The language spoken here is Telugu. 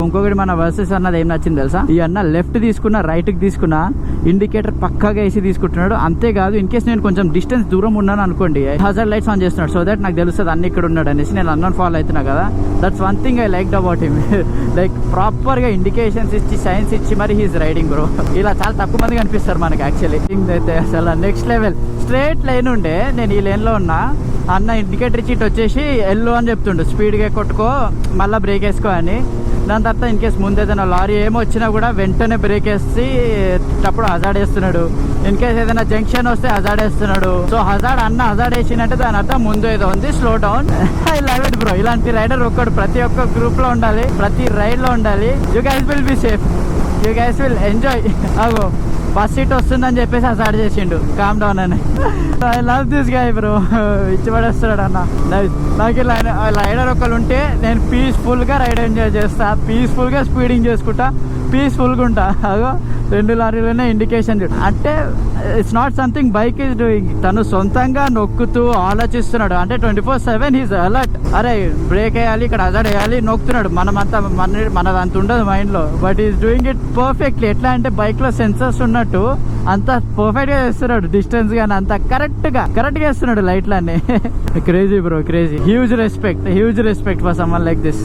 ఇంకొకటి మన వర్సెస్ అన్నది ఏం నచ్చింది తెలుసా, ఈ అన్న లెఫ్ట్ తీసుకున్నా రైట్ కి తీసుకున్నా ఇండికేటర్ పక్కాగా వేసి తీసుకుంటున్నాడు. అంతేకాదు ఇన్ కేస్ నేను కొంచెం డిస్టెన్స్ దూరం ఉన్నాను అనుకోండి, హజార్డ్ లైట్స్ ఆన్ చేస్తున్నాడు. సో దట్ నాకు తెలుస్తుంది అన్ని ఇక్కడ ఉన్నాడు అనేసి. నేను అన్నోన్ ఫాలో అవుతున్నా కదా, that's one thing I liked about him. Like proper గా ఇండికేషన్స్ ఇచ్చి సైన్స్ ఇచ్చి మరి హీస్ రైడింగ్ బ్రో. ఇలా చాలా తక్కువ మంది కనిపిస్తారు మనకి యాక్చువల్లీ. అయితే అసలు నెక్స్ట్ లెవెల్. స్ట్రేట్ లైన్ ఉండే, నేను ఈ లైన్ లో ఉన్నా, అన్న ఇండికేటర్ ఇచ్చి ఇటు వచ్చేసి ఎల్లు అని చెప్తుండు, స్పీడ్గా కొట్టుకో మళ్ళీ బ్రేక్ వేసుకో అని. దాని తర్వాత ఇన్ కేస్ ముందు ఏదైనా లారీ ఏమో వచ్చినా కూడా వెంటనే బ్రేక్ వేసి అప్పుడు హజార్డ్ వేస్తున్నాడు. ఇన్ కేస్ ఏదైనా జంక్షన్ వస్తే హజార్డ్ వేస్తున్నాడు. సో హజార్డ్ అన్న హజార్డ్ వేసినట్టే దాని అర్థం ముందు ఏదో ఉంది, slow down. I love it bro. ఇలాంటి రైడర్ ఒక్కడు ప్రతి ఒక్క గ్రూప్ లో ఉండాలి, ప్రతి రైడ్ లో ఉండాలి. You guys will be safe, you guys will enjoy. అగో బస్ సీట్ వస్తుందని చెప్పేసి హజార్డ్ చేసిండు, కామ్ డౌన్ అని. I love this guy bro. ఇచ్చి పడేస్తాడు అన్న. నాకు ఇలా రైడర్ ఒకళ్ళు ఉంటే నేను పీస్ఫుల్ గా రైడ్ ఎంజాయ్ చేస్తా, పీస్ఫుల్ గా స్పీడింగ్ చేసుకుంటా, పీస్ఫుల్ గా ఉంటా. అగో 2 లారీలోనే ఇండికేషన్ చూడు. అంటే it's not something bike is doing. తను సొంతంగా నొక్కుతూ ఆలోచిస్తున్నాడు. అంటే 24/7 హీస్ అలర్ట్. అరే బ్రేక్ వేయాలి, ఇక్కడ హజార్డ్ వేయాలి, నొక్కుతున్నాడు. మనదంత ఉండదు మైండ్ లో, but is doing it perfectly. ఎట్లా అంటే బైక్ లో సెన్సర్స్ ఉన్నట్టు అంత పర్ఫెక్ట్ గా చేస్తున్నాడు. డిస్టెన్స్ గానీ అంత కరెక్ట్ గా వేస్తున్నాడు లైట్లన్నీ. Crazy bro, crazy. Huge respect for సమ్మన్ లైక్ దిస్.